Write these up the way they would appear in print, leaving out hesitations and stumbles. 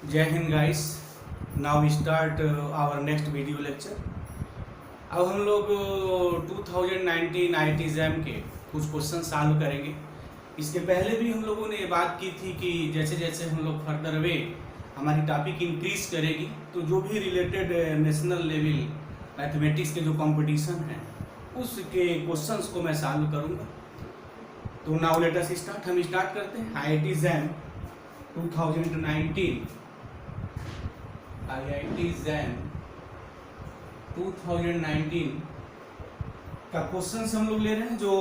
जय हिंद guys. Now we start our next video lecture. अब हम लोग 2019 आईटी एग्जाम के कुछ क्वेश्चन सॉल्व करेंगे। इसके पहले भी हम लोगों ने ये बात की थी कि जैसे जैसे हम लोग फर्दर वे हमारी टॉपिक इंक्रीज करेगी तो जो भी रिलेटेड नेशनल लेवल मैथमेटिक्स के जो कंपटीशन है उसके क्वेश्चंस को मैं सॉल्व करूँगा। तो नाउ लेट अस स्टार्ट। हम स्टार्ट करते हैं आईआईटी एग्जाम 2019 आईआईटी एग्जाम 2019 का क्वेश्चंस हम लोग ले रहे हैं जो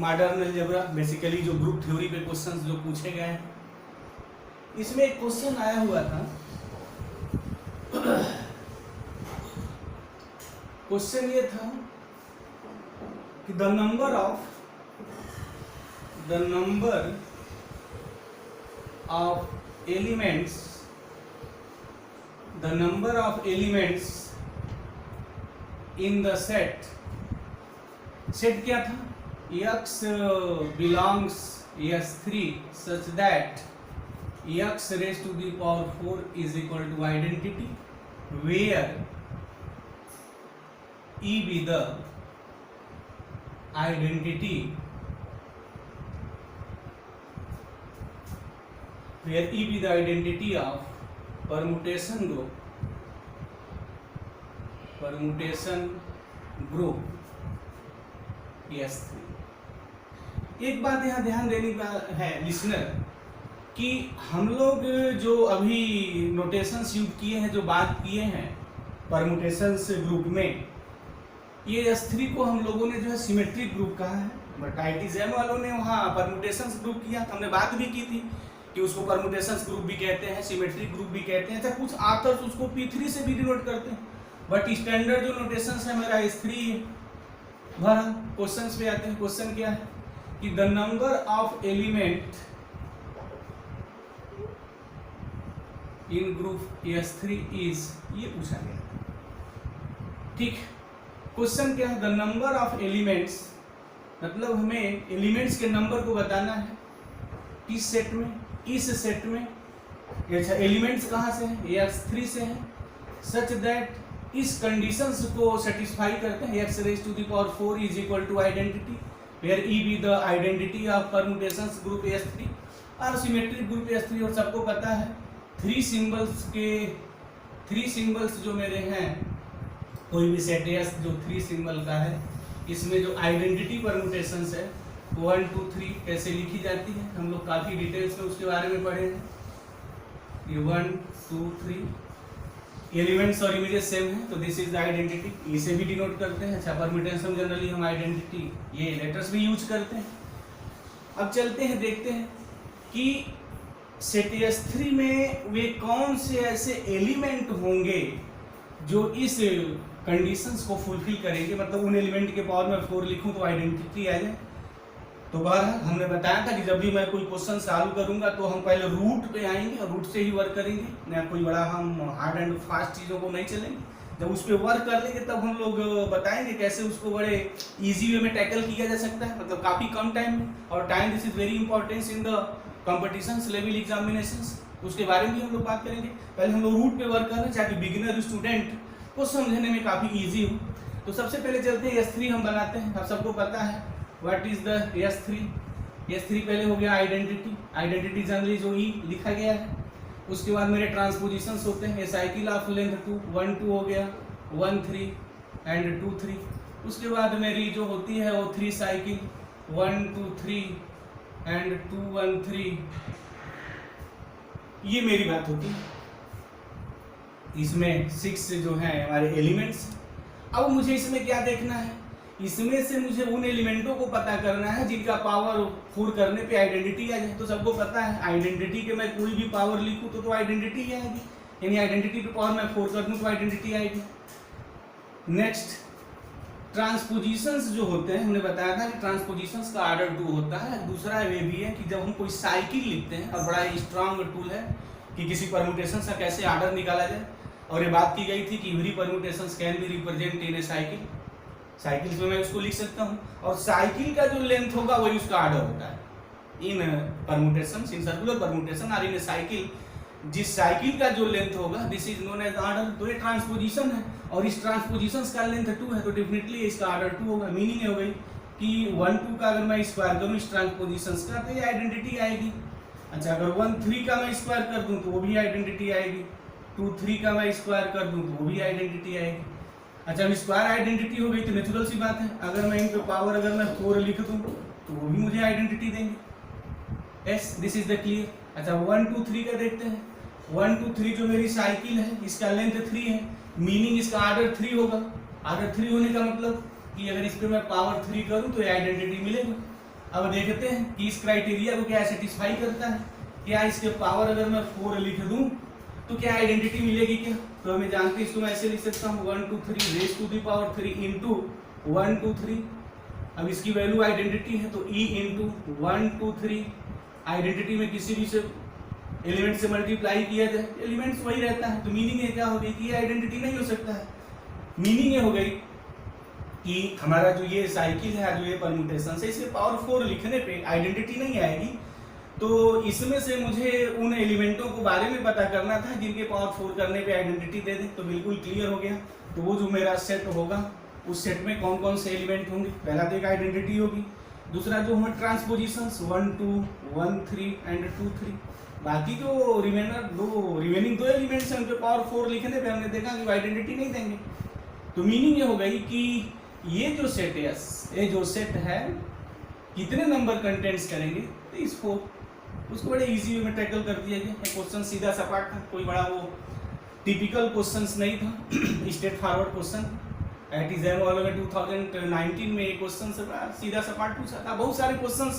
मॉडर्न अलजेब्रा बेसिकली जो ग्रुप थ्योरी पे क्वेश्चंस जो पूछे गए हैं। इसमें एक क्वेश्चन आया हुआ था। क्वेश्चन ये था कि the number of elements in the set क्या था? x belongs S3 such that x raised to the power 4 is equal to identity where e be the identity of permutation group S3। एक बात यहाँ ध्यान देने का है लिसनर कि हम लोग जो अभी नोटेशंस यूज किए हैं, जो बात किए हैं परमुटेशंस ग्रुप में, ये S3 को हम लोगों ने जो है सिमेट्रिक ग्रुप कहा है। बट आईआईटी एग्जाम वालों ने वहाँ परमुटेशंस ग्रुप किया। हमने बात भी की थी कि उसको परमुटेशंस ग्रुप भी कहते हैं, सिमेट्रिक ग्रुप भी कहते हैं। कुछ ऑथर्स उसको P3 से भी डिनोट करते हैं, बट स्टैंडर्ड जो नोटेशंस है मेरा S3 है। भरा क्वेश्चंस पे आते हैं। क्वेश्चन क्या है कि the number of element in group S3 is, ये पूछा गया। ठीक, क्वेश्चन क्या है? द नंबर ऑफ एलिमेंट्स, मतलब हमें एलिमेंट्स के नंबर को बताना है किस सेट में, इस सेट में। अच्छा, एलिमेंट्स कहाँ से है? ये S3 से है। सच दैट इस कंडीशंस को सेटिस्फाई करते हैं x raised to the power 4 is equal to identity where e be the identity of permutations group S3 और सिमेट्रिक ग्रुप S3। और सबको पता है थ्री सिंबल्स जो मेरे हैं, कोई भी सेट S जो 3 सिंबल का है, इसमें जो आइडेंटिटी परमुटेशंस है 1 2 3 कैसे लिखी जाती है, हम लोग काफ़ी डिटेल्स में उसके बारे में पढ़े हैं। ये 1 2 3 एलिमेंट्स और इमेजेस सेम है, तो दिस इज द आइडेंटिटी। इसे भी डिनोट करते हैं। अच्छा, परम्यूटेशन जनरली हम आइडेंटिटी ये लेटर्स भी यूज करते हैं। अब चलते हैं, देखते हैं कि सेट S3 में वे कौन से ऐसे एलिमेंट होंगे जो इस कंडीशंस को फुलफिल करेंगे। मतलब उन एलिमेंट के पावर में 4 लिखूं तो आइडेंटिटी आ जाए। तो बहरहाल हमने बताया था कि जब भी मैं कोई क्वेश्चन सॉल्व करूंगा तो हम पहले रूट पे आएंगे और रूट से ही वर्क करेंगे, ना कोई बड़ा हम हार्ड एंड फास्ट चीज़ों को नहीं चलेंगे। जब उस पर वर्क कर लेंगे तब हम लोग बताएंगे कैसे उसको बड़े इजी वे में टैकल किया जा सकता है, मतलब काफ़ी कम टाइम में। और time this is very importance in the competitions level examinations, उसके बारे में भी हम लोग बात करेंगे। पहले हम लोग रूट पे वर्क कर रहे हैं ताकि बिगिनर स्टूडेंट को समझने में काफ़ी ईजी हो। तो सबसे पहले चलते हैं S3 हम बनाते हैं। अब सबको पता है व्हाट इज द S3 पहले हो गया आइडेंटिटी जनरली जो ई लिखा गया है। उसके बाद मेरे ट्रांसपोजिशंस होते हैं। साइकिल ऑफ लेंथ 2 1 2 हो गया, 1 3 एंड 2 3। उसके बाद मेरी जो होती है वो 3 साइकिल 1 2 3 एंड 2 1 3, ये मेरी बात होती है। इसमें 6 जो है हमारे एलिमेंट्स। अब मुझे इसमें क्या देखना है? इसमें से मुझे उन एलिमेंटों को पता करना है जिनका पावर 4 करने पे आइडेंटिटी आ जाए। तो सबको पता है आइडेंटिटी के मैं कोई भी पावर लिखूं तो आइडेंटिटी आएगी, यानी आइडेंटिटी पे पावर मैं 4 कर दूं तो आइडेंटिटी आएगी। नेक्स्ट, ट्रांसपोजिशंस जो होते हैं, हमने बताया था कि ट्रांसपोजिशंस का ऑर्डर 2 होता है। दूसरा वे भी है कि जब हम कोई साइकिल लिखते हैं, और बड़ा स्ट्रांग टूल है कि किसी परमुटेशन का कैसे ऑर्डर निकाला जाए। और ये बात की गई थी कि every permutations can be represent in A cycle. Cycle में मैं उसको लिख सकता हूँ, और साइकिल का जो लेंथ होगा वही उसका आर्डर होता है in permutations, in circular permutation और इन साइकिल जिस साइकिल का जो लेंथ होगा this is known as order. तो ये ट्रांसपोजिशन है और इस ट्रांसपोजिशन का लेंथ 2 है तो डेफिनेटली इसका आर्डर 2 होगा। मीनिंग हो गई कि 1 2 का अगर मैं स्क्वायर करूँ इस ट्रांसपोजिशन का तो ये आइडेंटिटी आएगी। अच्छा अगर 1 3 का मैं स्क्वायर कर दूं तो वो भी आइडेंटिटी आएगी। 2 3 का मैं स्क्वायर कर दूं तो वो भी आइडेंटिटी आएगी। अच्छा अब स्क्वायर आइडेंटिटी हो गई तो नेचुरल सी बात है अगर मैं इनके पावर अगर मैं 4 लिख दूं तो वो भी मुझे आइडेंटिटी देंगे। Yes this is the clear. अच्छा 1 2 3 का देखते हैं। 1 2 3 जो मेरी साइकिल है इसका लेंथ 3 है, मीनिंग इसका आर्डर 3 होगा। आर्डर 3 होने का मतलब कि अगर इस पे मैं पावर 3 करूं तो ये आइडेंटिटी मिलेगी। अब देखते हैं कि इस क्राइटेरिया को क्या सेटिस्फाई करता है। क्या इसके पावर अगर मैं 4 लिख दूं तो क्या आइडेंटिटी मिलेगी क्या? तो हमें जानते हैं इसको मैं ऐसे लिख सकता हूं 1 2 3 raise to the power 3 into 1 2 3। अब इसकी वैल्यू आइडेंटिटी है तो e इनटू 1 2 3 आइडेंटिटी में किसी भी से एलिमेंट से मल्टीप्लाई किया जाए एलिमेंट्स वही रहता है। तो मीनिंग ये क्या हो गई कि ये आइडेंटिटी नहीं हो सकता है। मीनिंग ये हो गई कि हमारा जो ये साइकिल है जो ये परम्यूटेशन है इसके पावर 4 लिखने पे आइडेंटिटी नहीं आएगी। तो इसमें से मुझे उन एलिमेंटों को बारे में पता करना था जिनके पावर 4 करने पे आइडेंटिटी दे दे। तो बिल्कुल क्लियर हो गया। तो वो जो मेरा सेट होगा उस सेट में कौन कौन से एलिमेंट होंगे, पहला तो एक आइडेंटिटी होगी, दूसरा जो हमें ट्रांसपोजिशंस 1 2 1 3 एंड 2 3। बाकी जो रिमेनिंग दो एलिमेंट्स हैं उनके पावर 4 लिखने पे हमने देखा कि आइडेंटिटी नहीं देंगे। तो मीनिंग ये हो गई कि ये जो सेट है ये जो सेट है कितने नंबर कंटेंट्स करेंगे 34। उसको बड़े इजी वे में टैकल कर दिया गया। क्वेश्चन सीधा सपाट था, कोई बड़ा वो टिपिकल क्वेश्चंस नहीं था, straightforward question. At exam वालों में 2019 में एक क्वेश्चन से सीधा सपाट पूछा था। बहुत सारे क्वेश्चन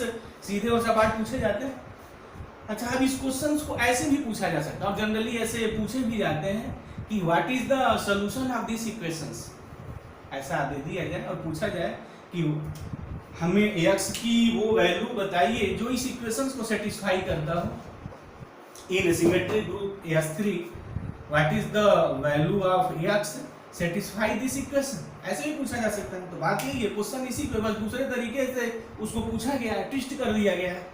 सीधे और सपाट पूछे जाते हैं। अच्छा अब इस क्वेश्चन को ऐसे भी पूछा जा सकता है और जनरली ऐसे पूछे भी जाते हैं कि what is the solution of this equations. ऐसा दे दिया जाए और पूछा जाए कि हमें x की वो वैल्यू बताइए जो इस इक्वेशंस को सेटिस्फाई करता हो in symmetric group S3 what is the value of x satisfy this equation. ऐसे ही पूछा जा सकता है। तो बात यही है क्वेश्चन इसी पे बस दूसरे तरीके से उसको पूछा गया है, ट्विस्ट कर दिया गया है।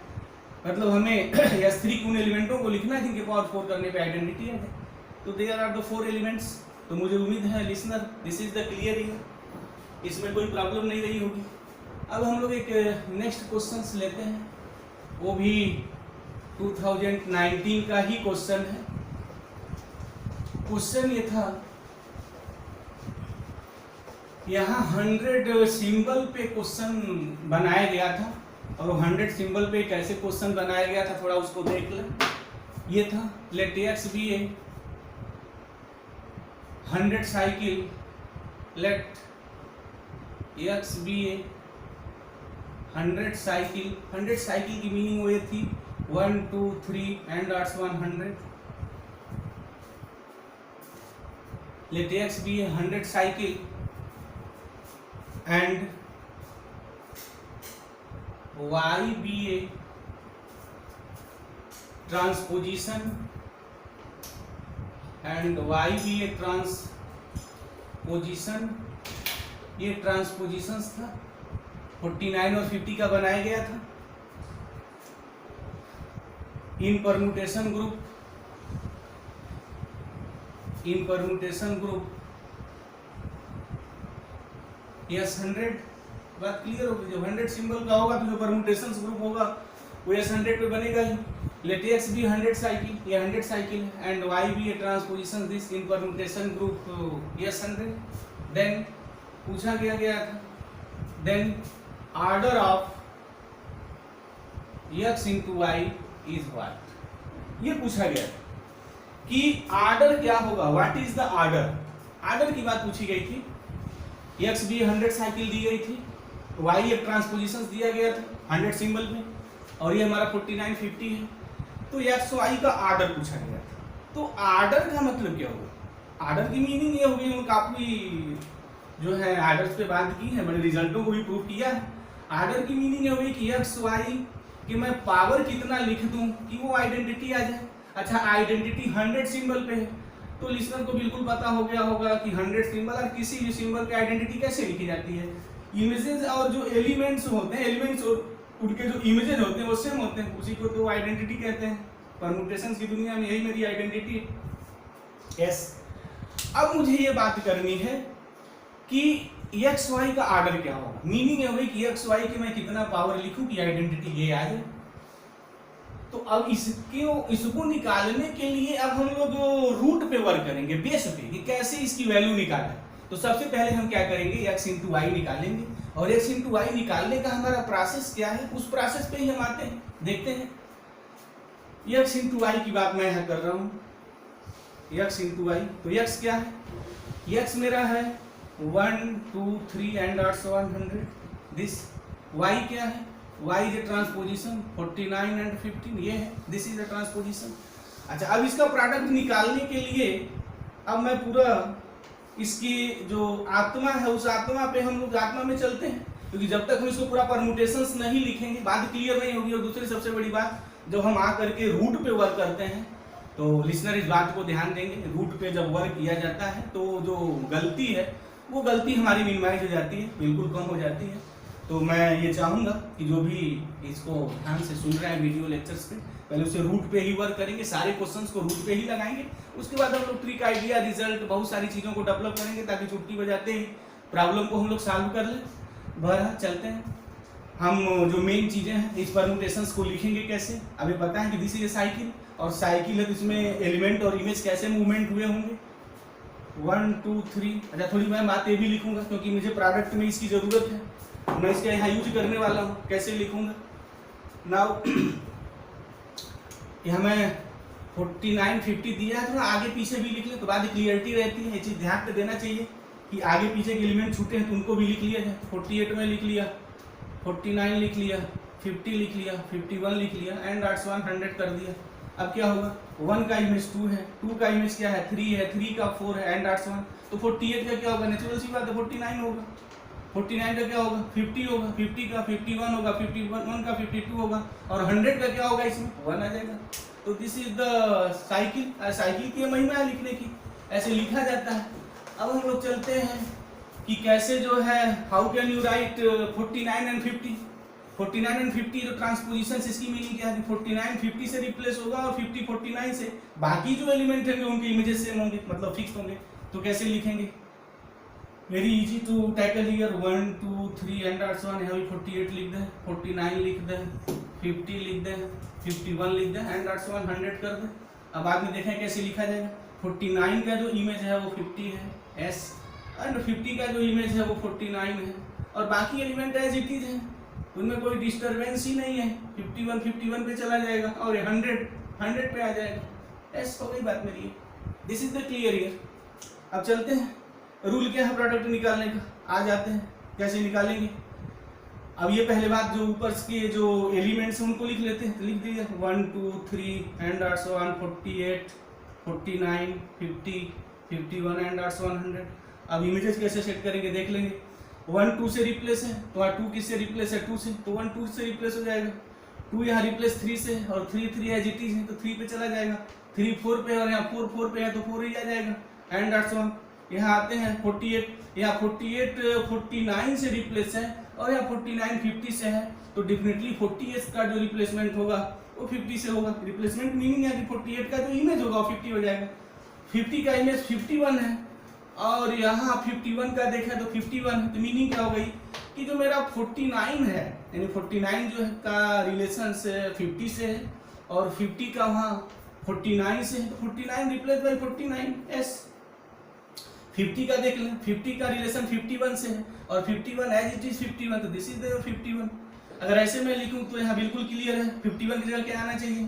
मतलब हमें S3 के उन एलिमेंटों को लिखना है जिनके पावर 4 करने पे आइडेंटिटी है। तो देयर आर द 4 एलिमेंट्स। तो मुझे उम्मीद है listener this is the clear, इसमें कोई प्रॉब्लम नहीं रही होगी। अब हम लोग एक नेक्स्ट क्वेश्चन लेते हैं, वो भी 2019 का ही क्वेश्चन है। क्वेश्चन ये था यहाँ 100 सिंबल पे क्वेश्चन बनाया गया था और 100 सिंबल पे कैसे क्वेश्चन बनाया गया था थोड़ा उसको देख लें। ये था let x be a 100 cycle, let x be a 100 cycle. 100 cycle की मीनिंग वो ये थी 1 2 3 and 100। Let x be a 100 cycle and y be a transposition and y be a transposition. ये ट्रांसपोजिशंस था 49 और 50 का बनाया गया था इन परम्यूटेशन ग्रुप S100। बात क्लियर होगी। जब 100 सिंबल का होगा तो जो परम्यूटेशन ग्रुप होगा वो S100 पे बनेगा ही। लेट x बी 100 साइकिल, ये 100 साइकिल है and y be a transposition this in permutation group S100। Then पूछा गया था then order of x into Y is what. ये पूछा गया कि ऑर्डर क्या होगा, what is the order. Order की बात पूछी गई थी। x भी 100 साइकिल दी गई थी, y एक ट्रांसपोजिशन दिया गया था 100 सिंबल में और ये हमारा 49 50 है। तो x y का ऑर्डर पूछा गया था। तो ऑर्डर का मतलब क्या होगा? ऑर्डर की मीनिंग ये होगी, उन काफी जो है आर्डर्स पे बात की है, बड़े रिजल्टों को भी प्रूव किया है। आर्डर की मीनिंग ये हुई कि x y कि मैं पावर कितना लिख दूं कि वो आइडेंटिटी आ जाए। अच्छा आइडेंटिटी 100 सिंबल पे है तो लिसनर को बिल्कुल पता हो गया होगा कि 100 सिंबल और किसी भी सिंबल की आइडेंटिटी कैसे लिखी जाती है। इमेजेस और जो एलिमेंट्स होते हैं, एलिमेंट्स और उनके जो इमेजेस होते हैं वो सेम होते हैं, उसी को तो आइडेंटिटी कहते हैं। परम्यूटेशंस की दुनिया में यही मेरी आइडेंटिटी है। यस, अब मुझे ये बात करनी है कि एक्स वाई का आर्डर क्या होगा। मीनिंग है कि एक्स वाई के मैं कितना पावर लिखूं कि आइडेंटिटी ये आ जाए। तो अब इसको निकालने के लिए अब हम लोग रूट पे वर्क करेंगे, बेस पे, कि कैसे इसकी वैल्यू निकालें। तो सबसे पहले हम क्या करेंगे, x इंटू वाई निकालेंगे, और x इंटू वाई निकालने का हमारा प्रोसेस क्या है, उस प्रोसेस पे ही हम आते हैं, देखते हैं। x इंटू वाई की बात मैं यहाँ कर रहा हूँ, x इंटू वाई। तो x क्या है, x मेरा है 1 2 3 एंड 100। दिस y क्या है, y is a transposition 49 and 15, ये है, दिस इज ए ट्रांसपोजिशन। अच्छा, अब इसका प्रोडक्ट निकालने के लिए अब मैं पूरा इसकी जो आत्मा है उस आत्मा पे हम लोग आत्मा में चलते हैं, क्योंकि जब तक हम इसको पूरा परम्यूटेशंस नहीं लिखेंगे बात क्लियर नहीं होगी। और दूसरी सबसे बड़ी बात, जब हम आ करके रूट पे वर्क करते हैं तो लिसनर इस बात को ध्यान देंगे, रूट पे जब वर्क किया जाता है तो जो गलती है वो गलती हमारी मिनिमाइज हो जाती है, बिल्कुल कम हो जाती है। तो मैं ये चाहूँगा कि जो भी इसको ध्यान से सुन रहे हैं वीडियो लेक्चर्स पे, पहले उसे रूट पे ही वर्क करेंगे, सारे क्वेश्चंस को रूट पे ही लगाएंगे। उसके बाद हम लोग ट्रिक, आइडिया, रिजल्ट, बहुत सारी चीज़ों को डेवलप करेंगे ताकि छुट्टी बजाते ही प्रॉब्लम को हम लोग सॉल्व कर लें। बहरहाल चलते हैं, हम जो मेन चीज़ें हैं इस परम्यूटेशंस को लिखेंगे कैसे। अभी पता है कि दिस इज ए साइकिल, और साइकिल है तो इसमें एलिमेंट और इमेज कैसे मूवमेंट हुए होंगे, 1 2 3। अच्छा, थोड़ी मैं बात ये भी लिखूंगा क्योंकि मुझे प्रोडक्ट में इसकी ज़रूरत है, मैं इसका यहाँ यूज करने वाला हूँ। कैसे लिखूंगा, नाउ यहाँ मैं 49 50 दिया है, थोड़ा आगे पीछे भी लिख ले तो बाद क्लियरिटी रहती है। ये चीज़ ध्यान पे देना चाहिए कि आगे पीछे के एलिमेंट छूटे हैं तो उनको भी लिख लिया जाए। 48 में लिख लिया, 49 लिख लिया, 50 लिख लिया, 51 लिख लिया, एंड 100 कर दिया। अब क्या होगा, 1 का इमेज 2 है, 2 का इमेज क्या है 3 है, 3 का 4 है, एंड 100। तो 48 का क्या होगा, नेचुरल सी बात है 49 होगा। 49 का क्या होगा 50 होगा, 50 का 51 होगा, 51 का 52 होगा, और 100 का क्या होगा, इसमें 1 आ जाएगा। तो this is the cycle. Cycle की महिमा है लिखने की, ऐसे लिखा जाता है। अब हम लोग चलते हैं कि कैसे जो है, how can you right 49 and 50। 49 and 50 जो ट्रांसपोजिशन, इसकी मीनिंग क्या है, 49 50 से रिप्लेस होगा और 50 49 से। बाकी जो एलिमेंट होंगे उनके इमेजेस सेम होंगे, मतलब फिक्स होंगे। तो कैसे लिखेंगे, very easy to tackle here, 1 2 3 and 100। यहाँ भी 48 लिख दें, 49 लिख दें, 50 लिख दें, 51 लिख दें, एंड 100 कर दें। अब बाद में देखें कैसे लिखा जाएगा। 49 का जो इमेज है वो 50 है, एस, एंड 50 का जो इमेज है वो 49 है, और बाकी एलिमेंट एज इट इज है, उनमें कोई डिस्टर्बेंस ही नहीं है। 51 पे चला जाएगा और 100 पे आ जाएगा। एस हो गई बात मेरी, this is the clear here. अब चलते हैं, रूल क्या है प्रोडक्ट निकालने का, आ जाते हैं कैसे निकालेंगे। अब ये पहले बात, जो ऊपर के जो एलिमेंट्स हैं उनको लिख लेते हैं। लिख दीजिए 1 2 3 एंड 100, 48 49 50 51 एंड 100। अब इमेजेस कैसे सेट करेंगे देख लेंगे। 1 2 से रिप्लेस है तो 2 किससे रिप्लेस है, 2 से, तो 1 2 से रिप्लेस हो जाएगा। 2 यहाँ रिप्लेस 3 से, और 3 3 एज इट इज है तो 3 पे चला जाएगा। 3 4 पे, और यहाँ 4 4 पे है तो 4 ही आ जाएगा, एंड 100। यहाँ आते हैं 48, यहाँ 48 49 से रिप्लेस है, और यहाँ 49 50 से है, तो डेफिनेटली 48 का जो रिप्लेसमेंट होगा वो 50 से होगा। रिप्लेसमेंट मीनिंग है कि 48 का जो इमेज होगा वो 50 हो जाएगा। 50 का इमेज 51 है, और यहाँ 51 का देखा तो 51 है, तो मीनिंग क्या हो गई कि जो मेरा 49 है, यानी 49 जो है का रिलेशन से 50 से है, और 50 का वहाँ 49 से है, तो 49 रिप्लेस बाई 49, एस। 50 का देख लें, 50 का रिलेशन 51 से है, और 51 एज इट इज 51, तो दिस इज द 51। अगर ऐसे मैं लिखूं तो यहाँ बिल्कुल क्लियर है, 51 की जगह क्या आना चाहिए,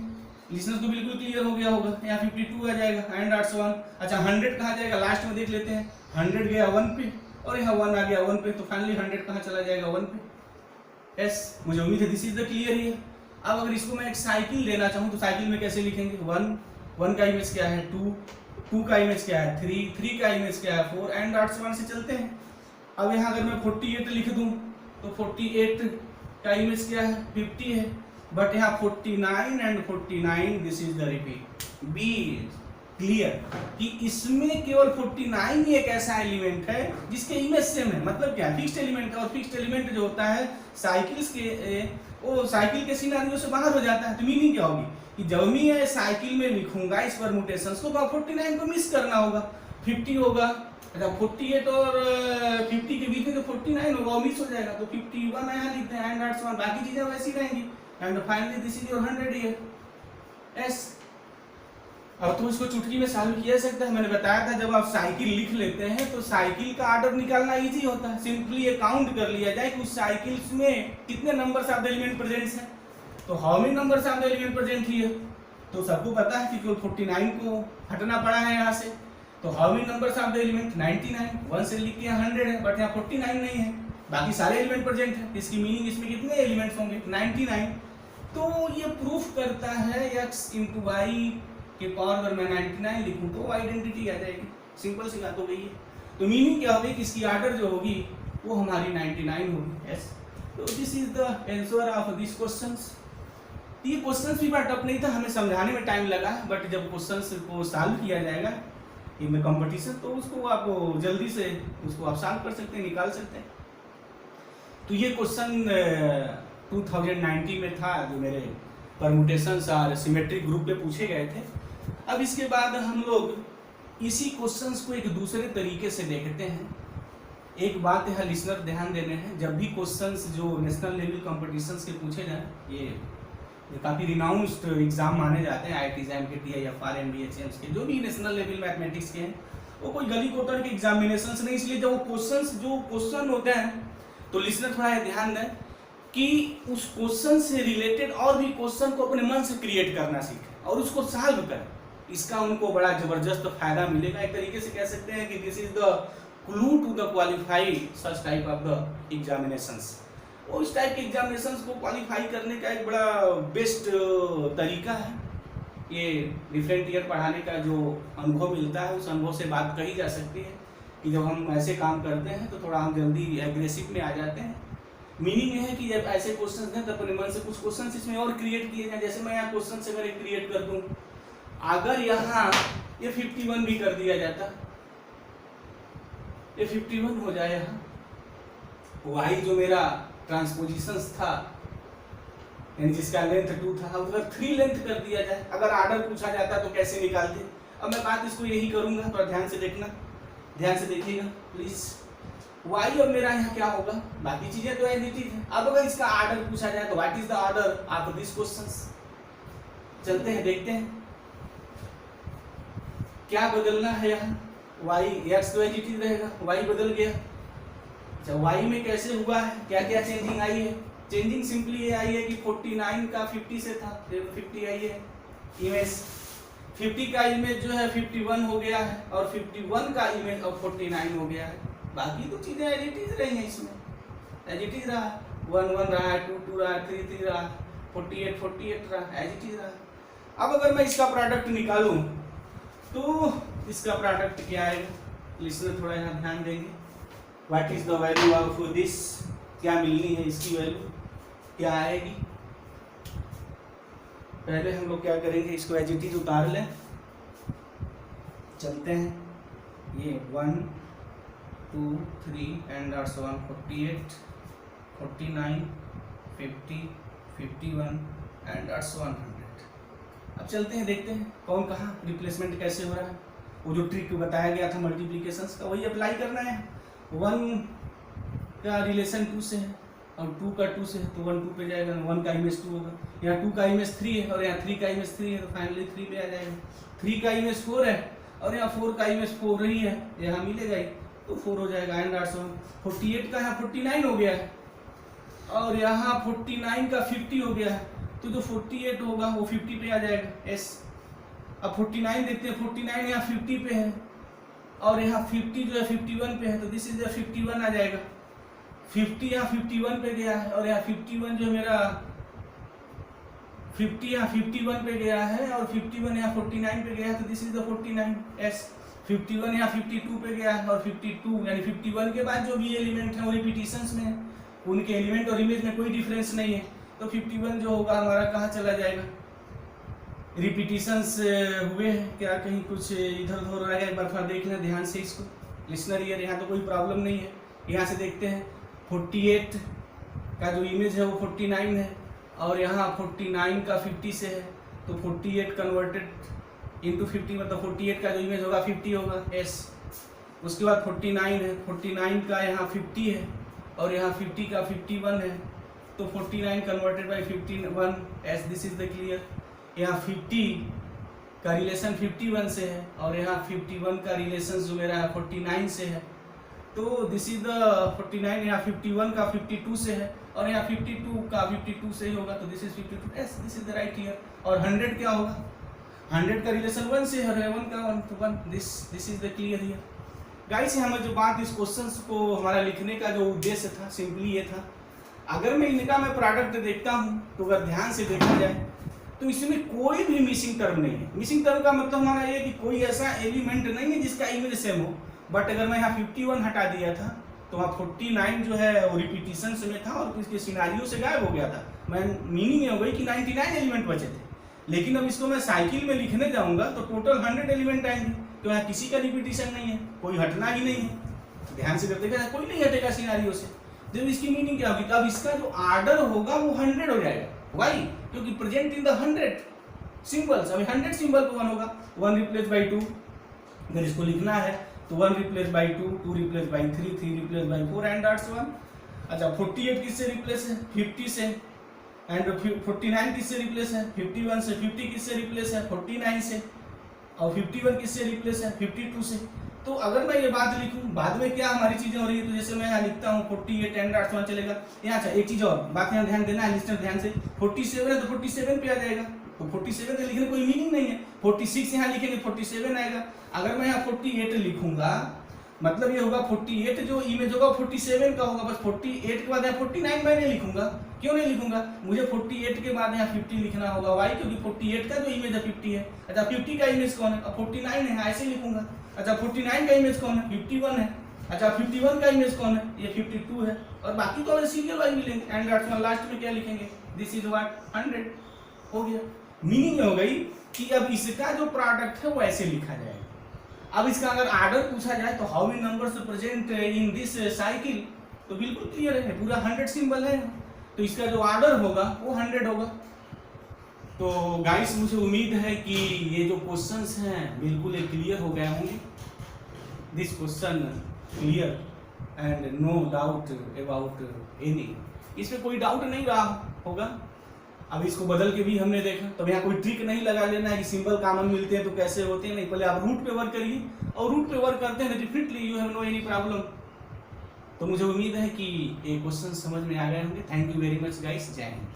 लिसनर्स को बिल्कुल क्लियर हो गया होगा, यहाँ 52 आ जाएगा, एंड 100। अच्छा, 100 कहाँ जाएगा, लास्ट में देख लेते हैं। 100 गया 1 पे, और यहाँ 1 आ गया 1 पे, तो फाइनली 100 कहाँ चला जाएगा 1 पे, एस। मुझे उम्मीद है दिस इज द क्लियर ही है। अब अगर इसको मैं एक साइकिल लेना चाहूँ तो साइकिल में कैसे लिखेंगे, 1 का इमेज क्या है 2 का इमेज क्या है 3 का इमेज क्या है 4, एंड 100 से चलते हैं। अब यहाँ अगर मैं 48 लिख दूँ तो 48 का इमेज क्या है 50 है, बट यहाँ 49 and 49 this is the repeat, be clear कि इसमें केवल 49 ही एक ऐसा एलिमेंट है जिसके इमेज सेम है। मतलब क्या, फिक्स्ड एलिमेंट है, और फिक्स्ड एलिमेंट जो होता है साइकिल्स के वो साइकिल के सिनेरियो से बाहर हो जाता है। तो मीनिंग क्या होगी कि जब मैं ये साइकिल में लिखूंगा इस परमुटेशंस को, तो 49 को मिस करना होगा। 50 होगा, अच्छा 48 और 50 के बीच में जो 49 होगा वो मिस हो जाएगा, तो 51 यहाँ लिखते हैं एंड दैट्स वन, बाकी चीजें वैसी रहेंगी। And finally this is your 100 here. Yes, अब तो इसको चुटकी में सॉल्व किया जा सकता है। मैंने बताया था जब आप साइकिल लिख लेते हैं तो साइकिल का ऑर्डर निकालना इजी होता है। सिंपली ये काउंट कर लिया जाए कि उस साइकिल्स में कितने numbers of the element present हैं। तो how many numbers of the element present here, तो सबको पता है कि केवल 49 को हटना पड़ा है यहाँ से। तो how many numbers of the element 99, 1 से लिख के 100 है, बट यहाँ 49 नहीं है, बाकी सारे एलिमेंट प्रेजेंट है। इसकी मीनिंग इसमें कितने एलिमेंट्स होंगे 99। तो ये प्रूफ करता है x इंटू वाई के पावर अगर मैं 99 लिखूं तो आइडेंटिटी आ जाएगी। सिंपल सी बात हो गई है। तो मीनिंग क्या होगी कि इसकी ऑर्डर जो होगी वो हमारी 99 होगी। यस, तो this is the answer of this questions. ये क्वेश्चंस भी बड़ा टफ नहीं था, हमें समझाने में टाइम लगा, बट जब क्वेश्चंस को सॉल्व किया जाएगा इनमें कंपटीशन तो उसको आप जल्दी से उसको आप सॉल्व कर सकते हैं, निकाल सकते हैं। तो ये क्वेश्चन 2019 में था जो मेरे परमुटेशंस और सिमेट्रिक ग्रुप पे पूछे गए थे। अब इसके बाद हम लोग इसी क्वेश्चंस को एक दूसरे तरीके से देखते हैं। एक बात है लिसनर ध्यान देने हैं, जब भी क्वेश्चंस जो नेशनल लेवल कॉम्पिटिशन्स के पूछे जाए, ये काफ़ी रिनाउंस्ड एग्जाम माने जाते हैं, IIT JAM के TIFR MBHMs के, जो भी नेशनल लेवल मैथमेटिक्स के हैं, वो कोई गली कोटर के एग्जामिनेशन नहीं। इसलिए जब वो क्वेश्चन होते हैं तो लिसनर थोड़ा ध्यान दें कि उस क्वेश्चन से रिलेटेड और भी क्वेश्चन को अपने मन से क्रिएट करना सीखें और उसको सॉल्व करें। इसका उनको बड़ा जबरदस्त फायदा मिलेगा। एक तरीके से कह सकते हैं कि this is the clue to the qualify such type of the examinations. और इस टाइप के एग्जामिनेशंस को क्वालिफाई करने का एक बड़ा बेस्ट तरीका है। ये डिफरेंट ईयर पढ़ाने का जो अनुभव मिलता है, उस अनुभव से बात कही जा सकती है कि जब हम ऐसे काम करते हैं तो थोड़ा हम जल्दी एग्रेसिव में आ जाते हैं। मीनिंग ये है कि जब ऐसे क्वेश्चन हैं तो अपने मन से कुछ क्वेश्चन इसमें और क्रिएट किए जाए। जैसे मैं यहाँ क्वेश्चन से अगर क्रिएट कर दूँ, अगर यहाँ ये 51 भी कर दिया जाता, ये 51 हो जाए, यहाँ वाई जो मेरा ट्रांसपोजिशंस था यानी जिसका लेंथ 2 था, अगर 3 लेंथ कर दिया जाए, अगर ऑर्डर पूछा जाता तो कैसे निकालते। अब मैं बात इसको यही करूंगा, थोड़ा ध्यान से देखना, ध्यान से देखिएगा प्लीज। वाई अब मेरा यहाँ क्या होगा, बाकी चीजें तो एज इट इज है। अब अगर इसका ऑर्डर पूछा जाए तो what is the order of this questions. चलते हैं देखते हैं क्या बदलना है यहाँ। वाई एक्स तो एज इट इज रहेगा, वाई बदल गया। अच्छा वाई में कैसे हुआ है, क्या क्या चेंजिंग आई है। चेंजिंग सिंपली ये आई है कि 49 का 50 से था, 50 आई है इमेज, 50 का इमेज जो है 51 हो गया है, और 51 का इमेज अब 49 हो गया है। बाकी तो चीजें एज इट इज रही हैं, इसमें एज इट इज रहा, 1 1 रहा, 2 2 रहा, 3 3 रहा, 48 48 रहा, एज इट इज रहा। अब अगर मैं इसका प्रोडक्ट निकालूं तो इसका प्रोडक्ट क्या आएगा, लिसनर थोड़ा यहाँ ध्यान देंगे। What is the value of this, क्या मिलनी है इसकी वैल्यू क्या आएगी। पहले हम लोग क्या करेंगे, इसको एज इट इज उतार लें। चलते हैं, ये 1 2 3 and are so 48 49 50 51 and are so 100। अब चलते हैं देखते हैं कौन कहाँ रिप्लेसमेंट कैसे हो रहा है। वो जो ट्रिक बताया गया था मल्टीप्लिकेशंस का, वही अप्लाई करना है। 1 का रिलेशन 2 से है और 2 का 2 से है, तो 1 2 पे जाएगा, 1 का इमेज 2 होगा, यहाँ 2 का इमेज 3 है और यहाँ 3 का इमेज 3 है, तो फाइनली 3 पे आ जाएगा। 3 का इमेज 4 है और यहाँ 4 का इमेज 4 ही है, यहाँ मिलेगा ही, तो 4 हो जाएगा। एंड आर सो 48 का यहाँ 49 हो गया है और यहाँ 49 का 50 हो गया है, तो जो 48 होगा वो 50 पे आ जाएगा। एस अब 49 देखते हैं, 49 यहाँ 50 पे है और यहाँ 50 जो है 51 पे है, तो दिस इज 51 आ जाएगा। 50 यहाँ 51 पे गया है और यहाँ 51 जो मेरा 50 यहाँ 51 पे गया है और 51 यहाँ 49 पे गया है, तो दिस इज द 49। एस 51 यहाँ 52 पे गया है और 52 यानी 51 के बाद जो भी एलिमेंट है वो रिपीटिशंस में है, उनके एलिमेंट और इमेज में कोई डिफरेंस नहीं है, तो 51 जो होगा हमारा कहाँ चला जाएगा, रिपीटिशंस हुए हैं क्या, कहीं कुछ इधर उधर हो रहा है, एक बार फिर देख लें ध्यान से इसको। लिसनर ईयर यहाँ तो कोई प्रॉब्लम नहीं है। यहाँ से देखते हैं 48 का जो इमेज है वो 49 है, और यहाँ 49 का 50 से है, तो 48 कन्वर्टेड इंटू 50 मतलब 48 का जो इमेज होगा 50 होगा एस। उसके बाद 49 है, 49 का यहाँ 50 है और यहाँ 50 का 51 है, तो 49 converted by 51 S. This is the clear. यहाँ 50 का रिलेशन 51 से है और यहाँ 51 का रिलेशन जो मेरा है 49 से है, तो दिस इज द 49। यहाँ 51 का 52 से है और यहाँ 52 का 52 से ही होगा, तो this is 52 S. This is the right year. और 100 क्या होगा, 100 का रिलेशन 1 से है, 1 का 1 तो 1। This is the clear year. Guys हमें जो बात इस क्वेश्चन को हमारा लिखने का जो उद्देश्य था सिंपली ये था, अगर मैं इनका मैं प्रोडक्ट देखता हूँ तो अगर ध्यान से देखा जाए तो इसमें कोई भी मिसिंग टर्म नहीं है। मिसिंग टर्म का मतलब हमारा ये कि कोई ऐसा एलिमेंट नहीं है जिसका इमेज सेम हो। बट अगर मैं यहाँ 51 हटा दिया था तो वहाँ 49 जो है वो रिपीटिशन में था और इसके सिनारियो से गायब हो गया था। मैं मीनिंग ये हो गई कि 99 एलिमेंट बचे थे। लेकिन अब इसको मैं साइकिल में लिखने जाऊंगा तो टोटल 100 एलिमेंट आएंगे, तो यहाँ किसी का रिपीटिशन नहीं है, कोई हटना ही नहीं है। ध्यान से देखा कोई नहीं हटेगा सिनारियो से। जब इसकी मीनिंग क्या होगी, तब इसका जो आर्डर होगा वो 100 हो जाएगा। वाई? क्योंकि प्रेजेंट इन द 100 सिंबल्स। अभी 100 सिंबल को 1 होगा, 1 रिप्लेस बाई 2। अगर इसको लिखना है तो 1 replace by 2, 2 replace by 3, 3 replace by 4 and that's 1। अच्छा 48 किससे रिप्लेस है, 50 से। एंड 49 किससे रिप्लेस है, 51 से। 50 किससे रिप्लेस है, 49 से। और 51 किससे रिप्लेस है, 52 से। तो अगर मैं ये बात लिखूं बाद में क्या हमारी चीजें हो रही है, तो जैसे मैं यहाँ लिखता हूँ 48 एंड दैट्स 1 चलेगा। यहाँ अच्छा एक चीज और बात यहाँ ध्यान देना है लिस्टर ध्यान से, 47 है तो 47 पे आ जाएगा, तो 47 के लिखने कोई मीनिंग नहीं है। 46 यहाँ लिखेंगे 47 आएगा। अगर मैं यहाँ 48 लिखूंगा मतलब ये होगा 48 जो इमेज होगा 47 का होगा, बस 48 के बाद यहाँ 49 मैं नहीं लिखूंगा। क्यों नहीं लिखूंगा, मुझे 48 के बाद यहाँ 50 लिखना होगा। वाई? क्योंकि 48 का जो इमेज है 50 है। अच्छा 50 का इमेज कौन है, 49 है, ऐसे लिखूंगा। अच्छा 49 का इमेज कौन है, 51 है। अच्छा 51 का इमेज कौन है, ये 52 है। और बाकी तो सीरियल वाइज मिलेंगे एंड दैट्स वन। लास्ट में क्या लिखेंगे, दिस इज व्हाट 100 हो गया। मीनिंग हो गई कि अब इसका जो प्रोडक्ट है वो ऐसे लिखा जाएगा। अब इसका अगर आर्डर पूछा जाए तो how many numbers present in this cycle, तो बिल्कुल क्लियर है, पूरा 100 सिंबल है, तो इसका जो आर्डर होगा वो 100 होगा। तो गाइस मुझे उम्मीद है कि ये जो क्वेश्चंस हैं बिल्कुल क्लियर हो गए होंगे। This question clear and no doubt about any, इसमें कोई डाउट नहीं रहा होगा। अब इसको बदल के भी हमने देखा, तो यहाँ कोई ट्रिक नहीं लगा लेना है कि सिंबल कॉमन मिलते हैं तो कैसे होते हैं, नहीं। पहले आप रूट पे वर्क करिए और रूट पे वर्क करते हैं definitely you have no any problem. तो मुझे उम्मीद है कि ये क्वेश्चन समझ में आ गए होंगे। Thank you very much guys, जय हिंद।